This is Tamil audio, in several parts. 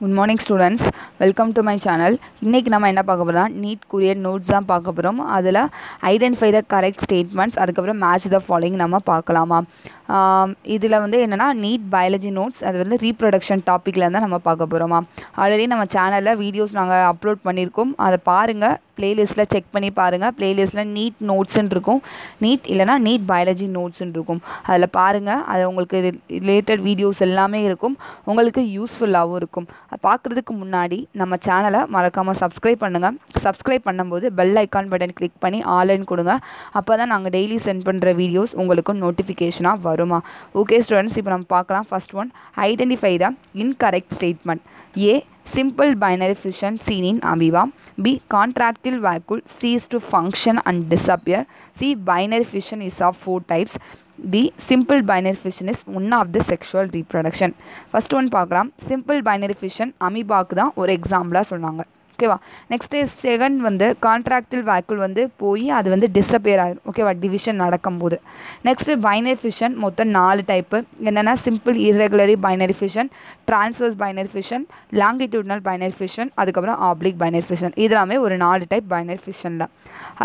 Good morning students, welcome to my channel. இன்னைக்கு நம்ம என்ன பார்க்க போறோம்னா நீட் courier notes தான் பார்க்க போறோம். அதில் identify the correct statements அதுக்கப்புறம் match the following நம்ம பார்க்கலாமா. இதில் வந்து என்னென்னா நீட் பயாலஜி நோட்ஸ் அது வந்து ரீப்ரொடக்ஷன் டாப்பிக்கில் இருந்தால் நம்ம பார்க்க போகிறோமா. ஆல்ரெடி நம்ம சேனலில் வீடியோஸ் நாங்கள் அப்லோட் பண்ணியிருக்கோம், அதை பாருங்கள், ப்ளேலிஸ்ட்டில் செக் பண்ணி பாருங்கள். ப்ளேலிஸ்ட்டில் நீட் நோட்ஸ்ன்னு இருக்கும், நீட் இல்லைனா நீட் பயாலஜி நோட்ஸ்ன்னு இருக்கும், அதில் பாருங்கள். அது உங்களுக்கு ரிலேட்டட் வீடியோஸ் எல்லாமே இருக்கும், உங்களுக்கு யூஸ்ஃபுல்லாகவும் இருக்கும். அது பார்க்குறதுக்கு முன்னாடி நம்ம சேனலை மறக்காமல் சப்ஸ்கிரைப் பண்ணுங்கள். சப்ஸ்கிரைப் பண்ணும்போது பெல் ஐக்கான் பட்டன் கிளிக் பண்ணி ஆன்லைன் கொடுங்க. அப்போ தான் நாங்கள் டெய்லி சென்ட் பண்ணுற வீடியோஸ் உங்களுக்கு நோட்டிஃபிகேஷனாக வருமா. ஓகே ஸ்டூடெண்ட்ஸ், இப்போ நம்ம பார்க்கலாம். First one, identify the incorrect statement. A, simple binary fission seen in amoeba. B, contractile vacuole cease to function and disappear. C, binary fission is of 4 types. D, simple binary fission is one of the sexual reproduction. First one பார்க்கலாம். simple binary fission அமீபாக்கு தான் ஒரு எக்ஸாம்பிளாக சொன்னாங்க. ஓகேவா. நெக்ஸ்ட்டு செகண்ட் வந்து கான்ட்ராக்டில் வேக்குல் வந்து போய் அது வந்து டிஸப்பியர் ஆகிடும். ஓகேவா, டிவிஷன் நடக்கும்போது. நெக்ஸ்ட்டு பைனரி ஃபிஷன் மொத்தம் 4 டைப்பு. என்னென்னா simple irregularly binary fission, transverse binary fission, longitudinal binary fission, அதுக்கப்புறம் ஆப்ளிக் பைனரி ஃபிஷன். இதெல்லாமே ஒரு 4 டைப் பைனரி ஃபிஷனில்.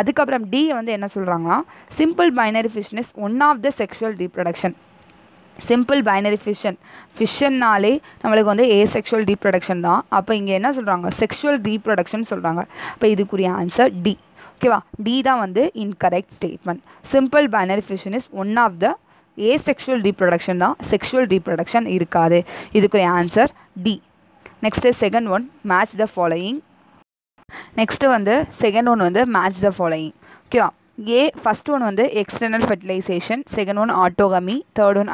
அதுக்கப்புறம் டி வந்து என்ன சொல்கிறாங்கன்னா simple binary fission is one of the sexual reproduction. Simple binary ஃபிஷன்னாலே நம்மளுக்கு வந்து ஏசெக்ஷுவல் ரீப்ரொடக்ஷன் தான். அப்போ இங்கே என்ன சொல்கிறாங்க, செக்ஷுவல் ரீப்ரொடக்ஷன் சொல்கிறாங்க. அப்போ இதுக்குரிய ஆன்சர் டி. ஓகேவா, டி தான் வந்து incorrect statement. Simple binary fission is one of the asexual reproduction தான், செக்ஷுவல் ரீப்ரொடக்ஷன் இருக்காது. இதுக்குரிய answer D. Next second one, match the following. Next வந்து செகண்ட் ஒன் வந்து மேட்ச் த ஃபாலோயிங். ஓகேவா. ஏ, ஃபஸ்ட் ஒன் வந்து external fertilisation, second one autogamy, third one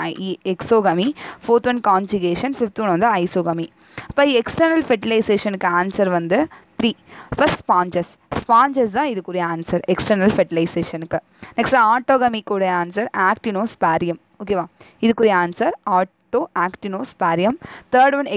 exogamy, fourth one conjugation, fifth one வந்து ஐசோகமி. இப்போ எக்ஸ்டர்னல் ஃபெர்டிலைசேஷனுக்கு ஆன்சர் வந்து 3. இப்போ ஸ்பாஞ்சஸ் தான் இதுக்குரிய ஆன்சர் எக்ஸ்டர்னல் ஃபெர்டிலைசேஷனுக்கு. நெக்ஸ்ட் ஆட்டோகமிக்குடைய ஆன்சர் ஆக்டினோஸ்பாரியம். ஓகேவா, இதுக்குரிய ஆன்சர் ஆக்டினோஸ்பாரியம். தேர்ட் ஒன்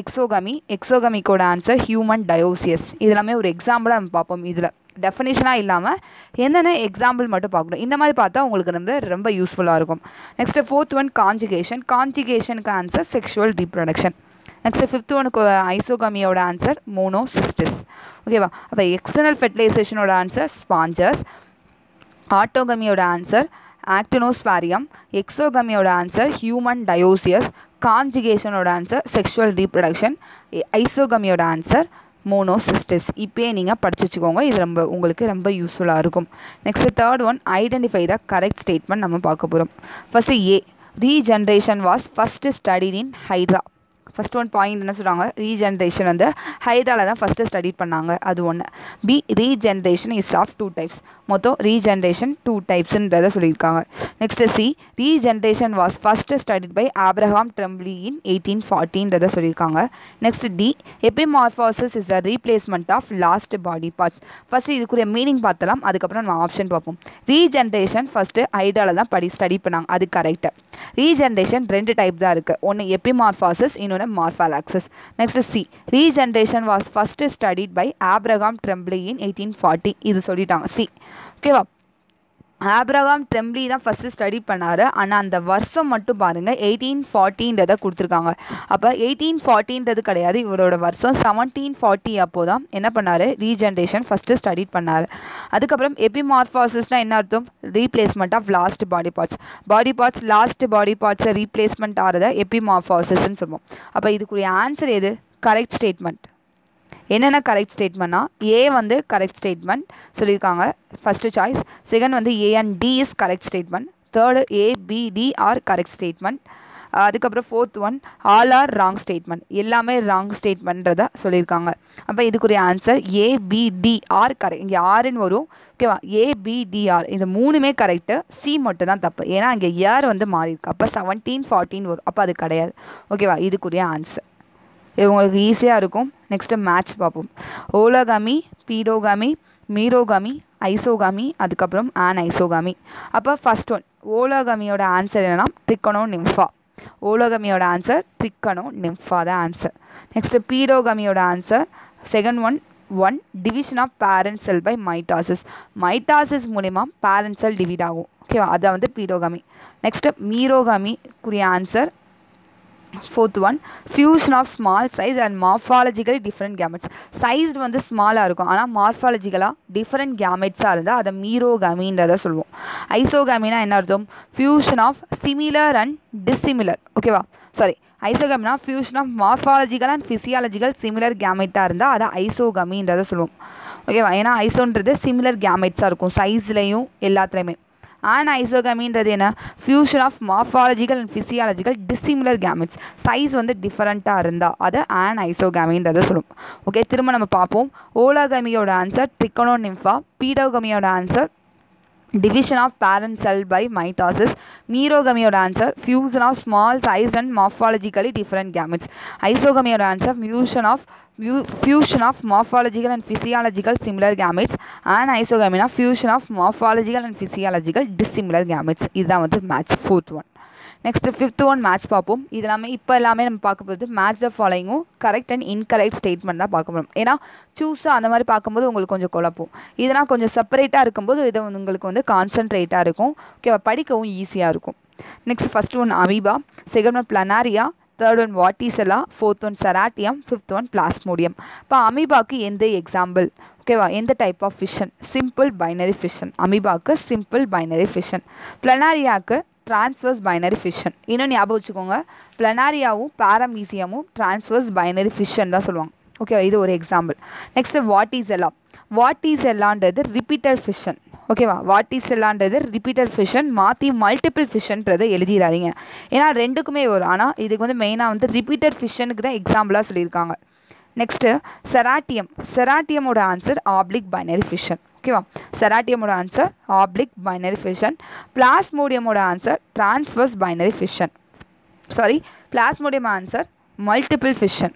எக்ஸோகமிக்கோட ஆன்சர் ஹியூமன் டயோசியஸ். இதெல்லாமே ஒரு எக்ஸாம்பிளாக நம்ம பார்ப்போம். இதில் டெஃபினேஷனாக இல்லாமல் என்னென்ன எக்ஸாம்பிள் மட்டும் பார்க்கணும். இந்த மாதிரி பார்த்தா உங்களுக்கு ரொம்ப யூஸ்ஃபுல்லாக இருக்கும். நெக்ஸ்ட்டு ஃபோர்த் ஒன் கான்ஜுகேஷனுக்கு answer sexual reproduction. Next fifth ஒனுக்கு ஐசோகமியோட ஆன்சர் மோனோசிஸ்டிஸ். ஓகேவா. அப்போ எக்ஸ்டர்னல் ஃபெர்டிலைசேஷனோட ஆன்சர் ஸ்பாஞ்சஸ், ஆட்டோகமியோட ஆன்சர் ஆக்டினோஸ்பாரியம், எக்ஸோகமியோட ஆன்சர் ஹியூமன் டயோசியஸ், கான்ஜுகேஷனோட ஆன்சர் செக்ஷுவல் ரீப்ரொடக்ஷன், ஐசோகமியோட ஆன்சர் மோனோசிஸ்டிஸ். இப்போயே நீங்கள் படிச்சு வச்சுக்கோங்க, இது உங்களுக்கு ரொம்ப யூஸ்ஃபுல்லாக இருக்கும். Next third one, identify the correct statement நம்ம பார்க்க போகிறோம். First A, regeneration was first studied in hydra. First one point என்ன சொல்கிறாங்க, ரீஜென்ரேஷன் வந்து ஹைட்ராவில் தான் ஃபஸ்ட்டு ஸ்டடி பண்ணாங்க, அது ஒன்று. B, regeneration is of 2 types. மொத்தம் ரீஜென்ரேஷன் 2 டைப்ஸ்ன்றதை சொல்லியிருக்காங்க. Next C, regeneration was first studied by Abraham Trembley in 1840ன்றதை சொல்லியிருக்காங்க. Next D, epimorphosis is the replacement of lost body parts. First இதுக்குரிய மீனிங் பார்த்தலாம், அதுக்கப்புறம் நம்ம ஆப்ஷன் பார்ப்போம். ரீஜென்ரேஷன் ஃபஸ்ட்டு ஹைட்ராவில் தான் ஸ்டடி பண்ணாங்க, அது கரெக்டு. ரீஜென்ரேஷன் 2 டைப் தான் இருக்குது, ஒன்று எபிமார்ஃபாசிஸ், இன்னொன்று morphallaxis. Next C, regeneration was first studied by Abraham Trembley in 1840. இது சொல்லிட்டாங்க சி. ஓகேவா, ஆப்ரஹாம் ட்ரெம்ப்லி தான் ஃபஸ்ட்டு ஸ்டடி பண்ணார், ஆனால் அந்த வருஷம் மட்டும் பாருங்கள் 1840ன்றதை கொடுத்துருக்காங்க. அப்போ 1840ன்றது கிடையாது, இவரோட வருஷம் 1740. அப்போது தான் என்ன பண்ணார், ரீஜென்ரேஷன் ஃபஸ்ட்டு ஸ்டடி பண்ணார். அதுக்கப்புறம் எபிமார்ஃபாசிஸ்னால் என்ன அர்த்தம், replacement of lost body parts lost body பார்ட்ஸை ரீப்ளேஸ்மெண்ட் ஆகிறத எபிமார்ஃபாசிஸ்ன்னு சொல்லுவோம். அப்போ இதுக்குரிய ஆன்சர் எது, கரெக்ட் ஸ்டேட்மெண்ட். என்னென்ன கரெக்ட் ஸ்டேட்மெண்ட்னா ஏ வந்து கரெக்ட் ஸ்டேட்மெண்ட் சொல்லியிருக்காங்க, ஃபஸ்ட்டு சாய்ஸ். செகண்ட் வந்து A and D is correct statement. Third A, B, D are correct statement. அதுக்கப்புறம் fourth one all are wrong statement, எல்லாமே ராங் ஸ்டேட்மெண்ட்ன்றதை சொல்லியிருக்காங்க. அப்போ இதுக்குரிய answer A, B, D are correct. இங்கே ஆறுன்னு வரும். ஓகேவா, ஏ, பி, டி, ஆர் இது 3மே கரெக்டு, சி மட்டும் தான் தப்பு, ஏன்னா இங்கே இயர் வந்து மாறி இருக்கு. அப்போ 1714 வரும், அப்போ அது கிடையாது. ஓகேவா, இதுக்குரிய ஆன்சர் இது உங்களுக்கு ஈஸியாக இருக்கும். நெக்ஸ்ட்டு மேட்ச் பார்ப்போம். ஓலோகமி, பீடோகமி, மீரோகமி, ஐசோகமி, அதுக்கப்புறம் ஐசோகமி. அப்போ ஃபஸ்ட் ஒன் ஓலோகமியோட ஆன்சர் என்னென்னா ட்ரிக்கனோ நிம்ஃபா. ஓலோகமியோட ஆன்சர் ட்ரிக்கனோ நிம்ஃபா தான் ஆன்சர். நெக்ஸ்ட்டு பீடோகமியோட answer second one division of parent cell by mitosis மூலிமா பேரண்ட் செல் டிவிட் ஆகும். ஓகேவா, அதை வந்து பீடோகமி. நெக்ஸ்ட்டு மீரோகமிக்குரிய answer Fourth one, fusion of small size and morphologically different gametes. Size வந்து ஸ்மாலாக இருக்கும், ஆனால் மார்ஃபாலஜிக்கலாக டிஃப்ரெண்ட் கேமெட்ஸாக இருந்தால் அதை மீரோகமின்றதை சொல்லுவோம். ஐசோகமினா என்ன அர்த்தம்? Fusion of similar and dissimilar. ஓகேவா? சாரி, ஐசோகமினா fusion of morphological and physiological similar கேமெட்டாக இருந்தால் அதை ஐசோகமின்றதை சொல்லுவோம். ஓகேவா? ஏன்னா ஐசோன்றது சிமிலர் கேமெட்ஸாக இருக்கும் சைஸ்லையும் எல்லாத்துலேயுமே. அன்ஐசோகமின்றது என்ன? Fusion of morphological and physiological dissimilar gametes. Size வந்து டிஃபரெண்ட்டாக இருந்தால் அதை அன்ஐசோகமின்றதை சொல்லும். ஓகே, திரும்ப நம்ம பார்ப்போம். ஓலோகமியோட ஆன்சர் ட்ரிகோனோநிம்ஃபா. பீடோகமியோட answer division of parent cell by mitosis. மீரோகமியோட answer fusion of small size and morphologically different gametes. ஐசோகமியோட answer fusion of morphological and physiological similar gametes. and ஐசோகமினா fusion of morphological and physiological dissimilar gametes. இதுதான் வந்து match. fourth one. Next fifth one match பார்ப்போம். இது எல்லாமே நம்ம பார்க்க போகிறது மேட்ச் த ஃபாலோயிங்கும் கரெக்ட் அண்ட் இன்கரெக்ட் ஸ்டேட்மெண்ட் தான் பார்க்க போகிறோம். ஏன்னா சூஸாக அந்த மாதிரி பார்க்கும்போது உங்களுக்கு கொஞ்சம் குழப்பம். இதெல்லாம் கொஞ்சம் செப்பரேட்டாக இருக்கும்போது இது உங்களுக்கு வந்து கான்சன்ட்ரேட்டாக இருக்கும். ஓகேவா? படிக்கவும் ஈஸியாக இருக்கும். Next first one amoeba, second one planaria, third one Vorticella, fourth one Ceratium, fifth one Plasmodium. இப்போ அமீபாக்கு எந்த எக்ஸாம்பிள்? ஓகேவா? எந்த type of fission? Simple binary fission. அமீபாக்கு சிம்பிள் பைனரி ஃபிஷன். பிளனாரியாவுக்கு ட்ரான்ஸ்வர்ஸ் பைனரி ஃபிஷன். இன்னும் ஞாபகம் வச்சுக்கோங்க, பிளனாரியாவும் பாரமீசியமும் ட்ரான்ஸ்வர்ஸ் பைனரி ஃபிஷன் தான் சொல்லுவாங்க. ஓகேவா? இது ஒரு எக்ஸாம்பிள். நெக்ஸ்ட் வாட்டிசெல்லான்றது ரிப்பீட்டட் ஃபிஷன். ஓகேவா? வாட்டிசெல்லான்றது ரிப்பீட்டட் ஃபிஷன். மாற்றி மல்டிபிள் ஃபிஷன்றதை எழுதிடாதீங்க, ஏன்னா ரெண்டுக்குமே வரும். ஆனால் இதுக்கு வந்து மெயினாக வந்து ரிப்பீட்டட் ஃபிஷனுக்கு தான் எக்ஸாம்பிளாக சொல்லியிருக்காங்க. நெக்ஸ்ட்டு செராட்டியமோட ஆன்சர் ஆப்ளிக் பைனரி ஃபிஷன். ஓகேவா? செராட்டியமோட ஆன்சர் ஆப்ளிக் பைனரி ஃபிஷன். பிளாஸ்மோடியமோட answer transverse binary fission. Plasmodium answer multiple fission.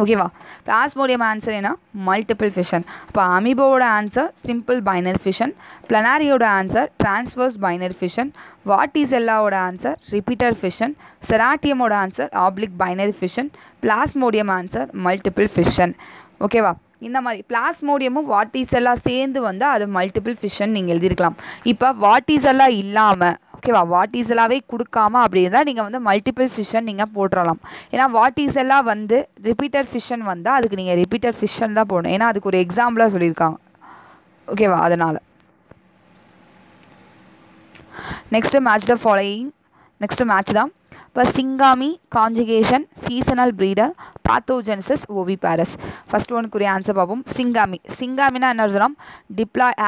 ஓகேவா? பிளாஸ்மோடியம் ஆன்சர் என்ன? Multiple fission. அப்போ அமீபாவோட ஆன்சர் சிம்பிள் பைனரி ஃபிஷன், பிளனாரியோட ஆன்சர் ட்ரான்ஸ்வர்ஸ் பைனரி ஃபிஷன், வாட்டிசெல்லாவோட ஆன்சர் ரிப்பீட்டட் ஃபிஷன், செராட்டியமோட answer oblique binary fission, Plasmodium answer multiple fission. ஓகேவா? இந்த மாதிரி பிளாஸ்மோடியமும் வாட்டிசெல்லா சேர்ந்து வந்தால் அது மல்டிபிள் ஃபிஷன் நீங்கள் எழுதியிருக்கலாம். இப்போ வாட்டிசெல்லா இல்லாமல், ஓகேவா, வாட்டிசெல்லாவே கொடுக்காம அப்படி இருந்தால் நீங்கள் வந்து மல்டிபிள் ஃபிஷன் நீங்கள் போட்டுடலாம். ஏன்னா வாட்டிசெல்லா வந்து ரிப்பீட்டட் ஃபிஷன் வந்தால் அதுக்கு நீங்கள் ரிப்பீட்டட் ஃபிஷன் தான் போடணும், ஏன்னா அதுக்கு ஒரு எக்ஸாம்பிளாக சொல்லியிருக்காங்க. ஓகேவா? அதனால் next match the following. Next match தான். இப்போ syngamy, conjugation, seasonal breeder, parthenogenesis, oviparous. First ஒனுக்குரிய ஆன்சர் பார்ப்போம். சிங்காமினா என்ன சொல்லலாம்?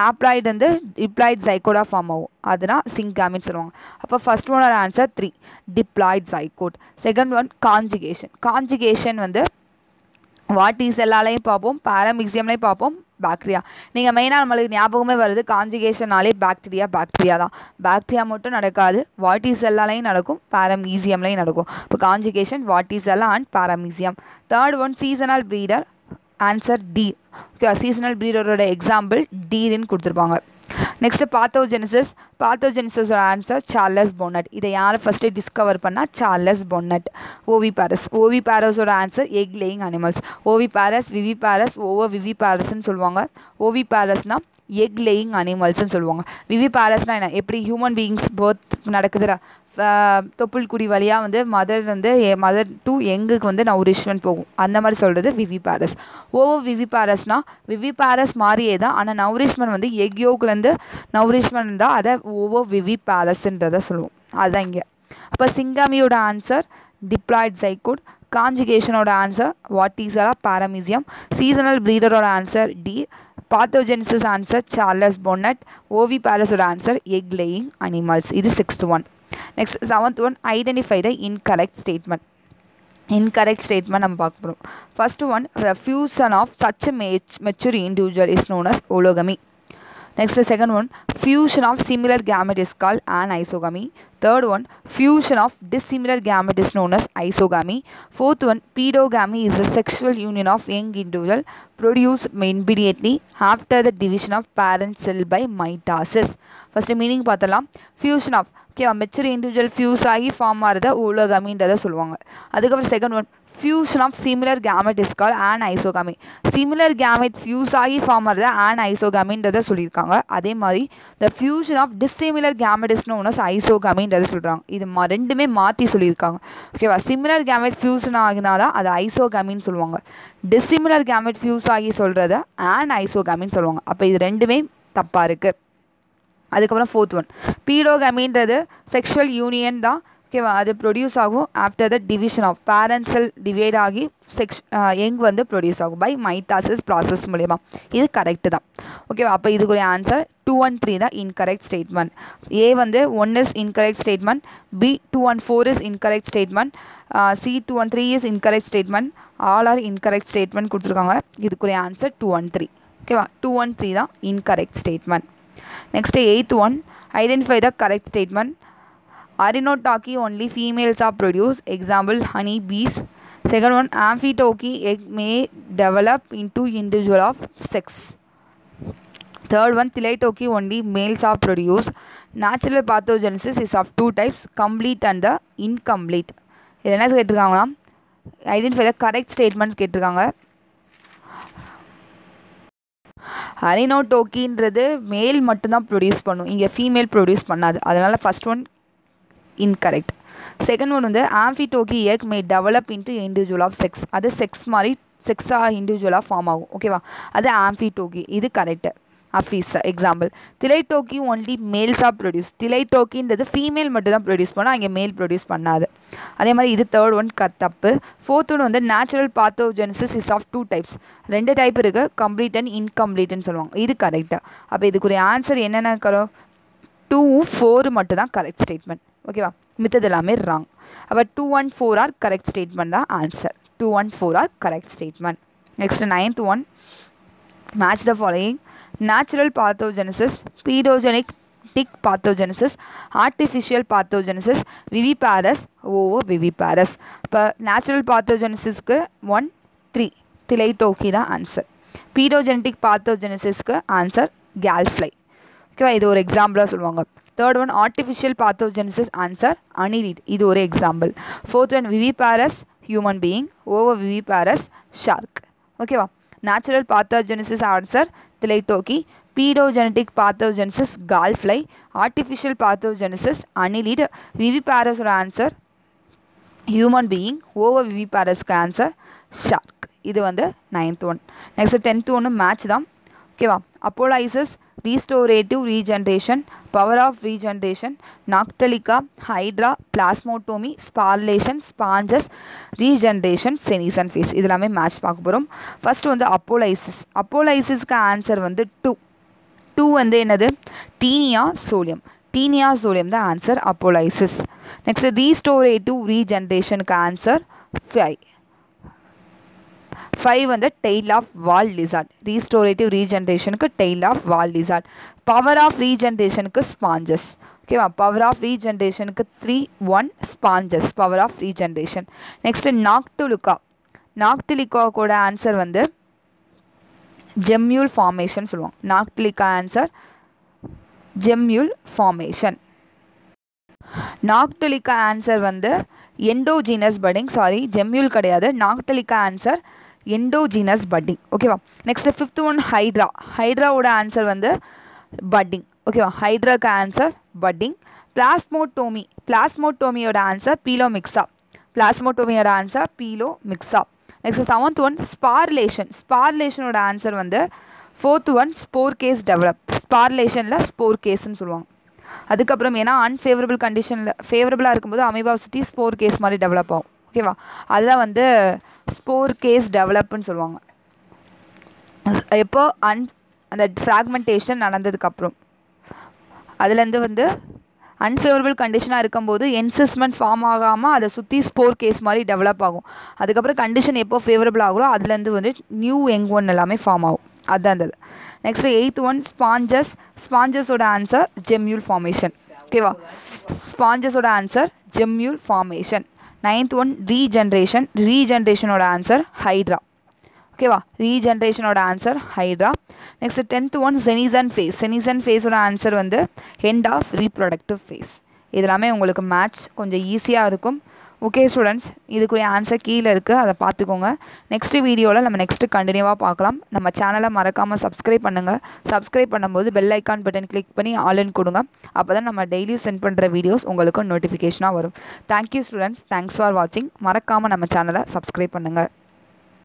ஆப்ளாய்டு வந்து டிப்ளாய்ட் ஜைகோடா ஃபார்ம் ஆகும், அதுதான் சிங்காமின்னு சொல்லுவாங்க. அப்போ ஃபர்ஸ்ட் ஒனோட answer 3 diploid zygote. Second one conjugation வந்து வாட்டிசெல்லாலையும் பார்ப்போம், பாரமிக்சியம்லையும் பார்ப்போம், பாக்டீரியா. நீங்கள் மெயினாக நம்மளுக்கு ஞாபகமே வருது கான்ஜுகேஷனாலே பாக்டீரியா தான். பாக்டீரியா மட்டும் நடக்காது, வாட்டிசெல்லாலையும் நடக்கும், பாரமீசியம்லையும் நடக்கும். இப்போ conjugation, Vorticella and Paramecium. Third one seasonal breeder, answer D. Okay, seasonal ப்ரீடரோட எக்ஸாம்பிள் டீர்னு கொடுத்துருப்பாங்க. நெக்ஸ்ட்டு பாத்தோஜெனிசிஸோட ஆன்சர் சார்லஸ் பொன்னட். இதை யாரை ஃபஸ்ட்டு டிஸ்கவர் பண்ணால்? Charles Bonnet. ஓவிபாரஸோட answer egg laying animals. Oviparous, viviparous, விவிபாரஸ்ன்னு சொல்லுவாங்க. ஓவிபாரஸ்னால் எக் லேயிங் அனிமல்ஸ்ன்னு சொல்லுவாங்க. விவிபாரஸ்னால் என்ன? எப்படி ஹியூமன் பீயிங்ஸ் பர்த் நடக்குதுல, தொப்புள் குடி வழியாக வந்து மதர் டு எங்குக்கு வந்து நவுரிஷ்மெண்ட் போகும், அந்த மாதிரி சொல்கிறது விவிபாரஸ். விவிபாரஸ்னால் விவிபாரஸ் மாதிரியே தான், ஆனால் நவுரிஷ்மெண்ட் வந்து எக் யோக்லேருந்து நவுரிஷ்மெண்ட் தான், அதை விவிபாரஸ்ன்றதை சொல்லுவோம். அதுதான் இங்கே. அப்போ சிங்காமியோட ஆன்சர் டிப்ளாய்ட் ஜைகோட், கான்ஜுகேஷனோட ஆன்சர் வாட்டிசெல்லா, பாரமீசியம், சீசனல் ப்ரீடரோட answer D, parthenogenesis answer Charles Bonnet, ஓவிபாரஸோட ஆன்சர் எக் லேயிங் அனிமல்ஸ். இது 6th one. Next 7th one, identify the incorrect statement. Incorrect statement நம்ம பார்க்க போகிறோம். First one, the fusion of such a mature individual is known as ologamy. Next, the second one, fusion of similar gamete is called anisogamy. Third one, fusion of dissimilar gamete is known as isogamy. Fourth one, pedogamy is the sexual union of young individual produced immediately after the division of parent cell by mitosis. First meaning பார்த்தலாம். fusion of mature individual fuse ஆகி ஃபார்ம் ஆகிறத ஓலோகமின்றதை சொல்லுவாங்க. அதுக்கப்புறம் second one, fusion of similar gamete is called anisogamy. Similar gamete fuse ஆகி ஃபார்ம் ஆகிறது anisogamy-ன்றதை சொல்லியிருக்காங்க. அதே மாதிரி the fusion of dissimilar gamete is known as isogamy-ன்றதை சொல்கிறாங்க. இது ரெண்டுமே மாற்றி சொல்லியிருக்காங்க. ஓகேவா, சிமிலர் கேமெட் ஃபியூஷன் ஆகினாதான் அது ஐசோகமின்னு சொல்லுவாங்க. டிசிமிலர் கேமெட் ஃபியூஸ் ஆகி சொல்கிறத anisogamy-ன்னு சொல்லுவாங்க. அப்போ இது ரெண்டுமே தப்பாக இருக்குது. அதுக்கப்புறம் ஃபோர்த் ஒன், பீடோகமின்றது செக்ஷுவல் யூனியன் தான். ஓகேவா, அது ப்ரொடியூஸ் ஆகும் after the division of parent cell divide ஆகி யங் வந்து ப்ரொடியூஸ் ஆகும் பை மைட்டாசிஸ் ப்ராசஸ் மூலயமா. இது கரெக்டு தான். ஓகேவா, அப்போ இதுக்குரிய ஆன்சர் 2 and 3 தான் இன்கரெக்ட் ஸ்டேட்மெண்ட். ஏ வந்து 1 is incorrect statement, B 2 and 4 is incorrect statement, C 2 and 3 is incorrect statement, all are incorrect statement கொடுத்துருக்காங்க. இதுக்குரிய ஆன்சர் 2 and 3. ஓகேவா, 2 and 3 தான் incorrect statement. Next, 8th one, identify the correct statement. Arinotoki only females are produced. Example, honey bees. Second one, amphitoki egg may develop into individual of sex. Third one, Thyletoki only males are produced. Natural pathogenesis is of 2 types, complete and the incomplete. இது என்ன கேட்டிருக்காங்கன்னா, ஐடென்டிஃபை த கரெக்ட் ஸ்டேட்மெண்ட்ஸ் கேட்டிருக்காங்க. அரினோடோக்கின்றது மேல் மட்டும்தான் ப்ரொடியூஸ் பண்ணும், இங்கே ஃபீமேல் ப்ரொடியூஸ் பண்ணாது. அதனால் first one incorrect. Second one வந்து amphitoky egg may develop into individual of sex. அது செக்ஸ் மாதிரி செக்ஸாக இண்டிவிஜுவலாக ஃபார்ம் ஆகும். ஓகேவா, அது ஆம்ஃபிடோக்கி, இது correct. Aphis example, thelytoky only males of produce. திலைட்டோக்கின்றது ஃபீமேல் மட்டும் தான் ப்ரொடியூஸ் பண்ணால் அங்கே மேல் ப்ரொடியூஸ் பண்ணாது. அதே மாதிரி இது தேர்ட் ஒன் தப்பு. ஃபோர்த் ஒன் வந்து natural parthenogenesis is of 2 types. 2 type இருக்குது, கம்ப்ளீட் அண்ட் இன்கம்ப்ளீட்னு சொல்லுவாங்க. இது கரெக்டாக. அப்போ இதுக்குரிய ஆன்சர் என்னென்ன கரோ 2, 4 மட்டும் தான் கரெக்ட் ஸ்டேட்மெண்ட். ஓகேவா, மித்தது எல்லாமே ராங். அப்போ 2 and 4 ஆர் கரெக்ட் ஸ்டேட்மெண்ட் தான் answer. 2 and 4 R correct statement. Next 9th one, match the following. Natural pathogenesis, pedogenic pathogenesis, artificial pathogenesis, viviparous over viviparous. இப்போ நேச்சுரல் பாத்தோஜெனிசிஸ்க்கு 1, 3 திலைட்டோக்கி தான் ஆன்சர். பீடோஜெனட்டிக் பாத்தோஜெனிசிஸ்க்கு ஆன்சர் கேல்ஃப்ளை. ஓகேவா, இது ஒரு எக்ஸாம்பிளாக சொல்லுவாங்க. Third one artificial parthenogenesis answer annelid, இது ஒரு example. Fourth one viviparous human being over viviparous shark. ஓகேவா, natural pathogenesis answer திலைட்டோக்கி, pedogenetic pathogenesis gallfly, artificial pathogenesis annelid, viviparous answer human being over viviparous answer shark. இது வந்து 9th ஒன். நெக்ஸ்ட் 10th ஒன்று மேட்ச் தான். ஓகேவா, apolysis, restorative regeneration, power of regeneration, noctilica, hydra, plasmotomy, sparlation, sponges, regeneration, senescent phase. இது எல்லாமே மேட்ச் பார்க்க போகிறோம். ஃபர்ஸ்ட் வந்து அப்போலைசிஸ். அப்போலைசிஸ்க்கு ஆன்சர் வந்து 2 வந்து என்னது, டீனியா சோலியம். டீனியா சோலியம் தான் ஆன்சர் அப்போலைசிஸ். நெக்ஸ்ட் ரீஸ்டோரேட்டிவ் ரீஜென்ரேஷனுக்கு ஆன்சர் 5 வந்து டெய்ல் ஆஃப் வால் லிசார்ட். ரீஸ்டோரேட்டிவ் ரீஜென்ரேஷனுக்கு டெய்ல் ஆஃப் வால் லிசார்ட். பவர் ஆஃப் ரீஜென்ரேஷனுக்கு ஸ்பாஞ்சஸ். ஓகேவா, பவர் ஆஃப் ரீஜென்ரேஷனுக்கு 3, 1 sponges power of regeneration. Next Noctiluca. நாக்டுலிகாவோட ஆன்சர் வந்து ஜெம்யூல் ஃபார்மேஷன் சொல்லுவாங்க. Noctiluca answer gemmule formation. Noctiluca answer வந்து எண்டோஜீனஸ் பட்டிங். சாரி, ஜெம்யூல் கிடையாது. Noctiluca answer endogenous budding. ஓகேவா, நெக்ஸ்ட் 5th ஒன் ஹைட்ரா. ஹைட்ராவோட ஆன்சர் வந்து பட்டிங். ஓகேவா, ஹைட்ராக்கு ஆன்சர் பட்டிங். பிளாஸ்மோட்டோமி. பிளாஸ்மோட்டோமியோட ஆன்சர் பீலோமிக்ஸா. பிளாஸ்மோட்டோமியோட answer Pelomyxa. Next 7th one sporulation. ஸ்பார்லேஷனோட ஆன்சர் வந்து 4th one spore case develop. ஸ்பார்லேஷனில் ஸ்போர் கேஸ்ன்னு சொல்லுவாங்க. அதுக்கப்புறம் ஏன்னா அன்ஃபேவரபிள் கண்டிஷனில் ஃபேவரபுளாக இருக்கும்போது அமீபா சுற்றி ஸ்போர் கேஸ் மாதிரி டெவலப் ஆகும். ஓகேவா, அதுதான் வந்து ஸ்போர் கேஸ் டெவலப்னு சொல்லுவாங்க. எப்போ அந்த ஃப்ராக்மெண்டேஷன் நடந்ததுக்கப்புறம் அதுலேருந்து வந்து அன்ஃபேவரபிள் கண்டிஷனாக இருக்கும்போது என்சிஸ்மெண்ட் ஃபார்ம் ஆகாமல் அதை சுற்றி ஸ்போர் கேஸ் மாதிரி டெவலப் ஆகும். அதுக்கப்புறம் கண்டிஷன் எப்போ ஃபேவரபிள் ஆகுதோ அதுலேருந்து வந்து நியூ யங் ஒன் எல்லாமே ஃபார்ம் ஆகும். அதுதான் இருந்தது. Next 8th one sponges. ஸ்பாஞ்சஸோட ஆன்சர் ஜெம்யூல் ஃபார்மேஷன். ஓகேவா, ஸ்பாஞ்சஸோட answer gemmule formation. 9th one regeneration. ரீஜென்ரேஷனோட ஆன்சர் ஹைட்ரா. ஓகேவா, ரீஜென்ரேஷனோட answer Hydra. Next 10th one senescence phase. Senescence ஃபேஸோட ஆன்சர் வந்து எண்ட் ஆஃப் ரீப்ரொடக்டிவ் ஃபேஸ். இதெல்லாமே உங்களுக்கு மேட்ச் கொஞ்சம் ஈஸியாக இருக்கும். ஓகே ஸ்டூடெண்ட்ஸ், இதுக்குரிய ஆன்சர் கீழே இருக்குது, அதை பார்த்துக்கோங்க. நெக்ஸ்ட் வீடியோவில் நம்ம கண்டினியூவாக பார்க்கலாம். நம்ம சேனலை மறக்காமல் சப்ஸ்கிரைப் பண்ணுங்கள். சப்ஸ்கிரைப் பண்ணும்போது பெல் ஐக்கான் பட்டன் கிளிக் பண்ணி ஆல்னு கொடுங்க. அப்போ தான் நம்ம டெய்லியும் சென்ட் பண்ணுற வீடியோஸ் உங்களுக்கு நோட்டிஃபிகேஷனாக வரும். தேங்க்யூ ஸ்டூடெண்ட்ஸ், தேங்க்ஸ் ஃபார் வாட்சிங். மறக்காமல் நம்ம சேனலை சப்ஸ்கிரைப் பண்ணுங்கள்.